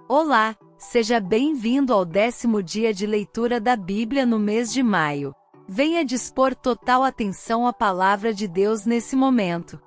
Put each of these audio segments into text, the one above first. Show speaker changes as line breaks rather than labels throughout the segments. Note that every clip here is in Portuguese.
Olá, seja bem-vindo ao 10º dia de leitura da Bíblia no mês de maio. Venha dispor total atenção à palavra de Deus nesse momento.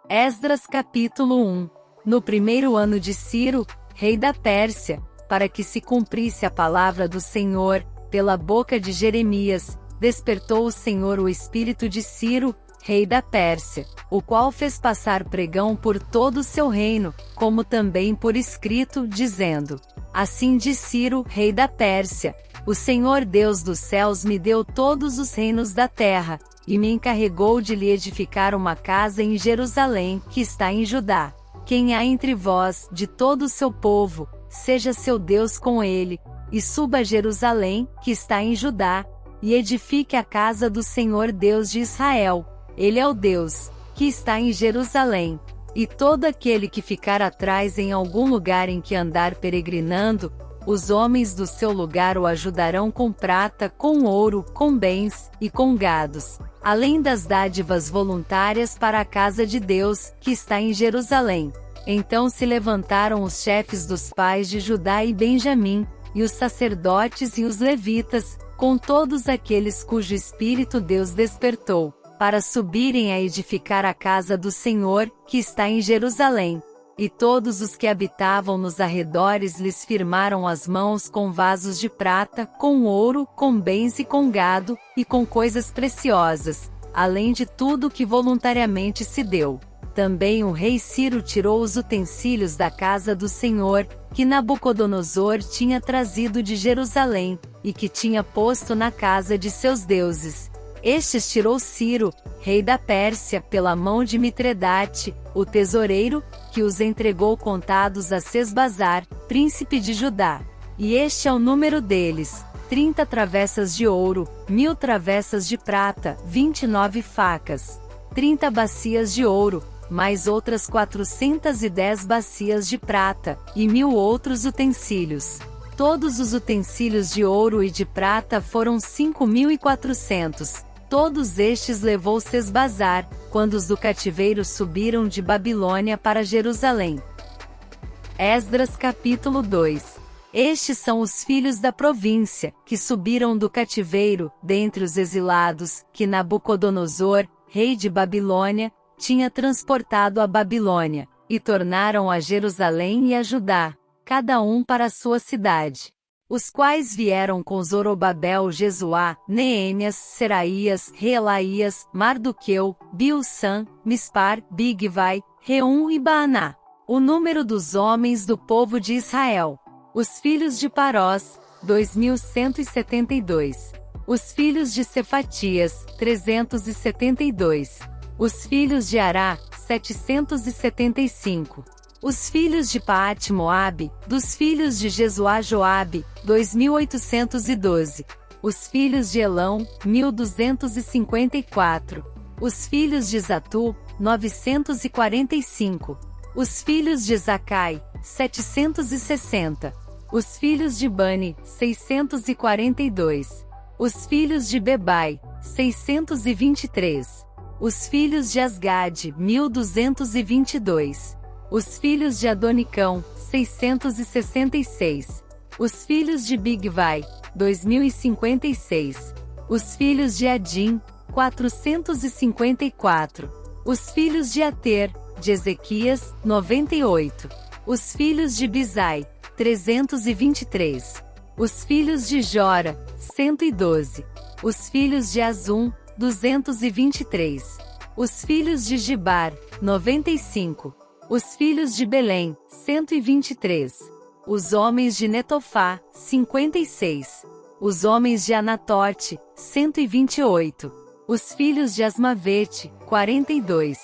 Esdras capítulo 1. No primeiro ano de Ciro, rei da Pérsia, para que se cumprisse a palavra do Senhor, pela boca de Jeremias, despertou o Senhor o espírito de Ciro, rei da Pérsia, o qual fez passar pregão por todo o seu reino, como também por escrito, dizendo: Assim diz Ciro, rei da Pérsia: O Senhor Deus dos céus me deu todos os reinos da terra, e me encarregou de lhe edificar uma casa em Jerusalém, que está em Judá. Quem há entre vós, de todo o seu povo, seja seu Deus com ele, e suba a Jerusalém, que está em Judá, e edifique a casa do Senhor Deus de Israel. Ele é o Deus, que está em Jerusalém. E todo aquele que ficar atrás em algum lugar em que andar peregrinando, os homens do seu lugar o ajudarão com prata, com ouro, com bens, e com gados, além das dádivas voluntárias para a casa de Deus, que está em Jerusalém. Então se levantaram os chefes dos pais de Judá e Benjamim, e os sacerdotes e os levitas, com todos aqueles cujo espírito Deus despertou, para subirem a edificar a casa do Senhor, que está em Jerusalém. E todos os que habitavam nos arredores lhes firmaram as mãos com vasos de prata, com ouro, com bens e com gado, e com coisas preciosas, além de tudo que voluntariamente se deu. Também o rei Ciro tirou os utensílios da casa do Senhor, que Nabucodonosor tinha trazido de Jerusalém, e que tinha posto na casa de seus deuses. Estes tirou Ciro, rei da Pérsia, pela mão de Mitredate, o tesoureiro, que os entregou contados a Sesbazar, príncipe de Judá. E este é o número deles: 30 travessas de ouro, 1000 travessas de prata, 29 facas, 30 bacias de ouro, mais outras 410 bacias de prata, e 1000 outros utensílios. Todos os utensílios de ouro e de prata foram 5.400. Todos estes levou Sesbazar, quando os do cativeiro subiram de Babilônia para Jerusalém. Esdras capítulo 2. Estes são os filhos da província, que subiram do cativeiro, dentre os exilados, que Nabucodonosor, rei de Babilônia, tinha transportado a Babilônia, e tornaram a Jerusalém e a Judá, cada um para a sua cidade. Os quais vieram com Zorobabel, Jesuá, Neemias, Seraías, Reelaías, Mardoqueu, Bilsan, Mispar, Bigvai, Reum e Baaná. O número dos homens do povo de Israel. Os filhos de Parós, 2.172. Os filhos de Cefatias, 372. Os filhos de Ará, 775. Os filhos de Paate-Moabe, dos filhos de Jesuá Joabe, 2.812. Os filhos de Elão, 1.254. Os filhos de Zatu, 945. Os filhos de Zacai, 760. Os filhos de Bani, 642. Os filhos de Bebai, 623. Os filhos de Asgade, 1.222. Os filhos de Adonicão, 666. Os filhos de Bigvai, 2056. Os filhos de Adim, 454. Os filhos de Ater, de Ezequias, 98. Os filhos de Bizai, 323. Os filhos de Jora, 112. Os filhos de Azum, 223. Os filhos de Gibar, 95. Os filhos de Belém, 123. Os homens de Netofá, 56. Os homens de Anatote, 128. Os filhos de Asmavete, 42.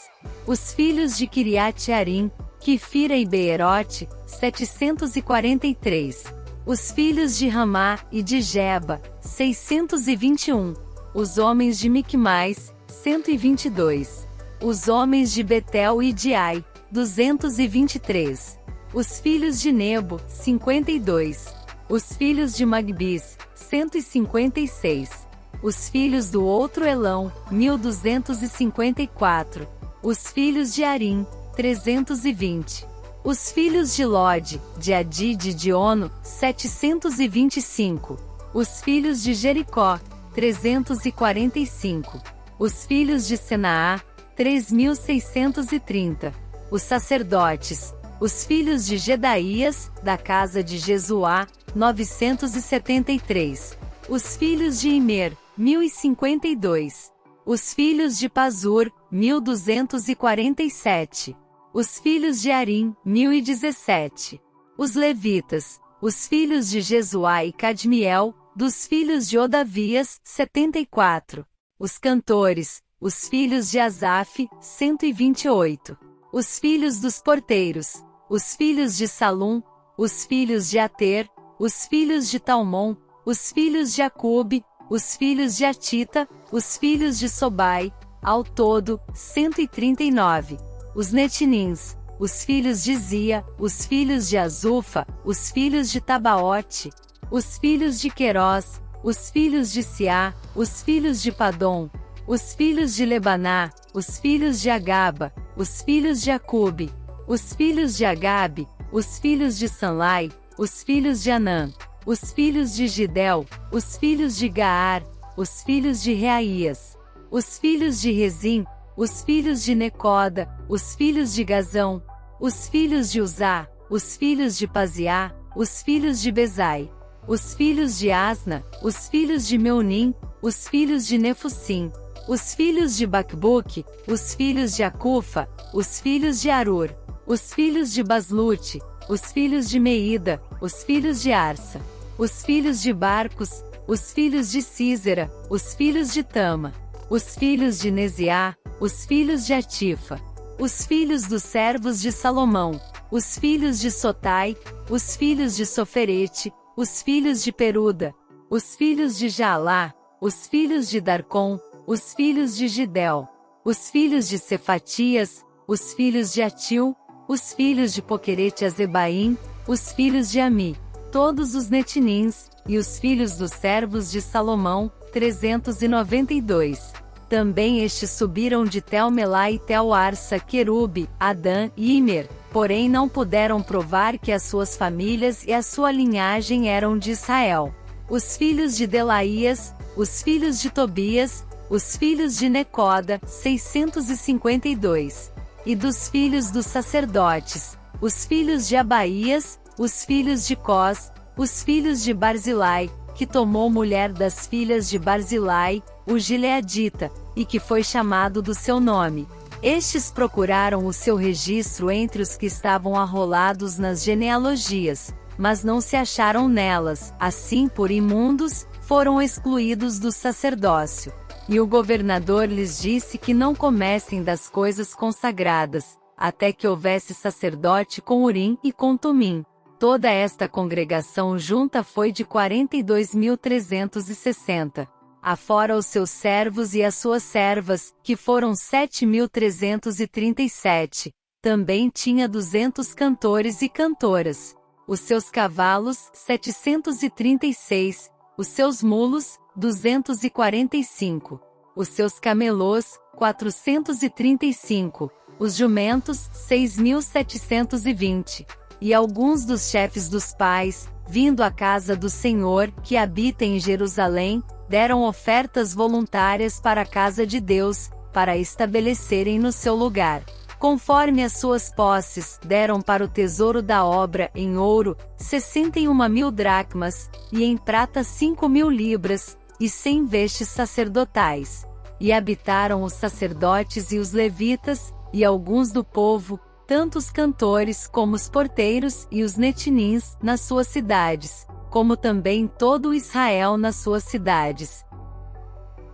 Os filhos de Kiriat-Jearim, Quifira e Beerote, 743. Os filhos de Ramá e de Geba, 621. Os homens de Micmais, 122. Os homens de Betel e de Ai, 223. Os filhos de Nebo, 52. Os filhos de Magbis, 156. Os filhos do outro Elão, 1254. Os filhos de Arim, 320. Os filhos de Lode, de Adi de Diono, 725. Os filhos de Jericó, 345. Os filhos de Senaá, 3.630. Os sacerdotes, os filhos de Gedaías, da casa de Jesuá, 973. Os filhos de Imer, 1052. Os filhos de Pazur, 1247. Os filhos de Arim, 1017. Os levitas, os filhos de Jesuá e Cadmiel, dos filhos de Odavias, 74. Os cantores, os filhos de Asaf, 128. Os filhos dos porteiros, os filhos de Salum, os filhos de Ater, os filhos de Talmon, os filhos de Acube, os filhos de Atita, os filhos de Sobai, ao todo, 139. Os netinins, os filhos de Zia, os filhos de Azufa, os filhos de Tabaote, os filhos de Querós, os filhos de Siá, os filhos de Padom, os filhos de Lebaná, os filhos de Agaba, os filhos de Acube, os filhos de Agabe, os filhos de Sanlai, os filhos de Anã, os filhos de Gidel, os filhos de Gaar, os filhos de Reaías, os filhos de Rezim, os filhos de Necoda, os filhos de Gazão, os filhos de Uzá, os filhos de Paziá, os filhos de Bezai, os filhos de Asna, os filhos de Meunim, os filhos de Nefussim, os filhos de Bacbuque, os filhos de Acufa, os filhos de Arur, os filhos de Baslute, os filhos de Meida, os filhos de Arsa, os filhos de Barcos, os filhos de Císera, os filhos de Tama, os filhos de Neziá, os filhos de Atifa, os filhos dos servos de Salomão, os filhos de Sotai, os filhos de Soferete, os filhos de Peruda, os filhos de Jaalá, os filhos de Darcom, os filhos de Gidel, os filhos de Cefatias, os filhos de Atil, os filhos de Poquerete-Azebaim, os filhos de Ami, todos os netinins, e os filhos dos servos de Salomão, 392. Também estes subiram de Tel-Melá e Tel-Arsa, Querube, Adã e Imer, porém não puderam provar que as suas famílias e a sua linhagem eram de Israel. Os filhos de Delaías, os filhos de Tobias, os filhos de Necoda, 652. E dos filhos dos sacerdotes, os filhos de Abaías, os filhos de Cós, os filhos de Barzilai, que tomou mulher das filhas de Barzilai, o gileadita, e que foi chamado do seu nome. Estes procuraram o seu registro entre os que estavam arrolados nas genealogias, mas não se acharam nelas, assim por imundos, foram excluídos do sacerdócio. E o governador lhes disse que não comessem das coisas consagradas, até que houvesse sacerdote com Urim e com Tumim. Toda esta congregação junta foi de 42.360. Afora os seus servos e as suas servas, que foram 7.337. Também tinha 200 cantores e cantoras. Os seus cavalos, 736. Os seus mulos, 245. Os seus camelôs, 435. Os jumentos, 6.720. E alguns dos chefes dos pais, vindo à casa do Senhor, que habita em Jerusalém, deram ofertas voluntárias para a casa de Deus, para estabelecerem no seu lugar. Conforme as suas posses, deram para o tesouro da obra, em ouro, 61.000 dracmas, e em prata 5.000 libras, e 100 vestes sacerdotais. E habitaram os sacerdotes e os levitas, e alguns do povo, tanto os cantores como os porteiros e os netinins, nas suas cidades, como também todo o Israel nas suas cidades.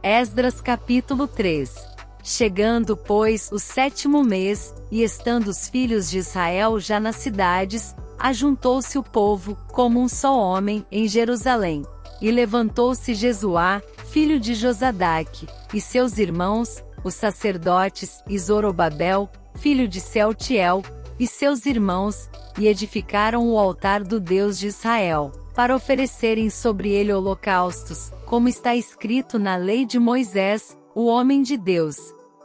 Esdras capítulo 3. Chegando, pois, o 7º mês, e estando os filhos de Israel já nas cidades, ajuntou-se o povo, como um só homem, em Jerusalém. E levantou-se Jesuá, filho de Josadaque, e seus irmãos, os sacerdotes, e Zorobabel, filho de Sealtiel, e seus irmãos, e edificaram o altar do Deus de Israel, para oferecerem sobre ele holocaustos, como está escrito na lei de Moisés, o homem de Deus.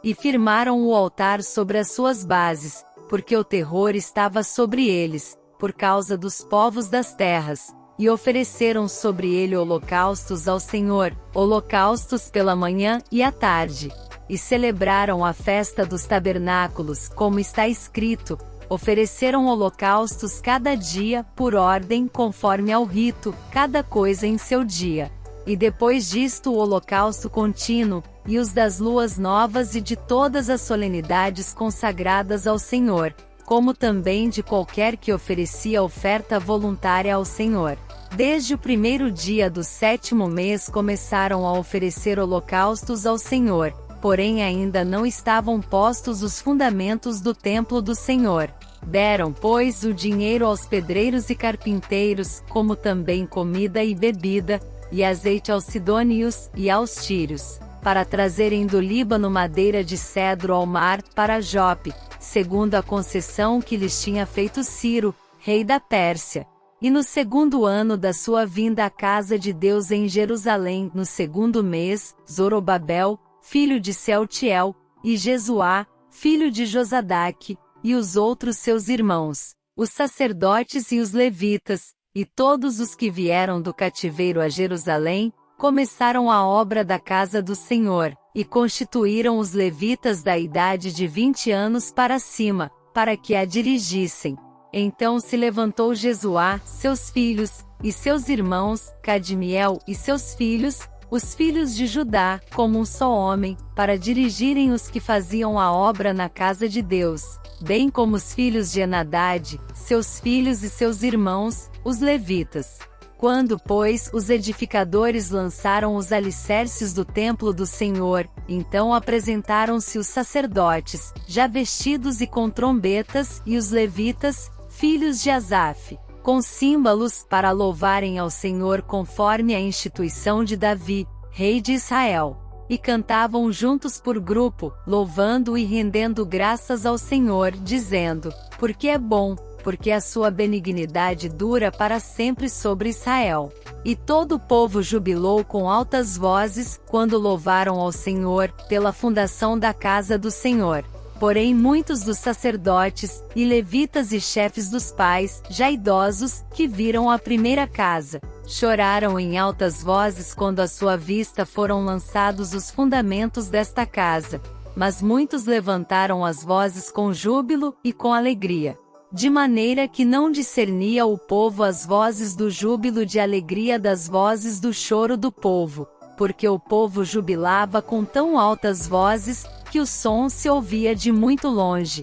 E firmaram o altar sobre as suas bases, porque o terror estava sobre eles, por causa dos povos das terras, e ofereceram sobre ele holocaustos ao Senhor, holocaustos pela manhã e à tarde. E celebraram a festa dos tabernáculos, como está escrito, ofereceram holocaustos cada dia, por ordem, conforme ao rito, cada coisa em seu dia. E depois disto o holocausto contínuo, e os das luas novas e de todas as solenidades consagradas ao Senhor, como também de qualquer que oferecia oferta voluntária ao Senhor. Desde o primeiro dia do 7º mês começaram a oferecer holocaustos ao Senhor, porém ainda não estavam postos os fundamentos do templo do Senhor. Deram, pois, o dinheiro aos pedreiros e carpinteiros, como também comida e bebida, e azeite aos sidônios e aos tírios, para trazerem do Líbano madeira de cedro ao mar, para Jope, segundo a concessão que lhes tinha feito Ciro, rei da Pérsia. E no 2º ano da sua vinda à casa de Deus em Jerusalém, no 2º mês, Zorobabel, filho de Sealtiel, e Jesuá, filho de Josadaque, e os outros seus irmãos, os sacerdotes e os levitas, e todos os que vieram do cativeiro a Jerusalém, começaram a obra da casa do Senhor, e constituíram os levitas da idade de 20 anos para cima, para que a dirigissem. Então se levantou Jesuá, seus filhos, e seus irmãos, Cadmiel e seus filhos, os filhos de Judá, como um só homem, para dirigirem os que faziam a obra na casa de Deus, bem como os filhos de Henadade, seus filhos e seus irmãos, os levitas. Quando, pois, os edificadores lançaram os alicerces do templo do Senhor, então apresentaram-se os sacerdotes, já vestidos e com trombetas, e os levitas, filhos de Asaf, com símbolos, para louvarem ao Senhor conforme a instituição de Davi, rei de Israel. E cantavam juntos por grupo, louvando e rendendo graças ao Senhor, dizendo: porque é bom, porque a sua benignidade dura para sempre sobre Israel. E todo o povo jubilou com altas vozes, quando louvaram ao Senhor, pela fundação da casa do Senhor. Porém muitos dos sacerdotes, e levitas e chefes dos pais, já idosos, que viram a primeira casa, choraram em altas vozes quando à sua vista foram lançados os fundamentos desta casa. Mas muitos levantaram as vozes com júbilo e com alegria, de maneira que não discernia o povo as vozes do júbilo de alegria das vozes do choro do povo, porque o povo jubilava com tão altas vozes, que o som se ouvia de muito longe.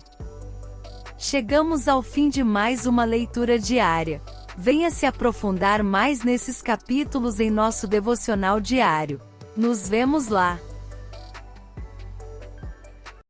Chegamos ao fim de mais uma leitura diária. Venha se aprofundar mais nesses capítulos em nosso devocional diário. Nos vemos lá!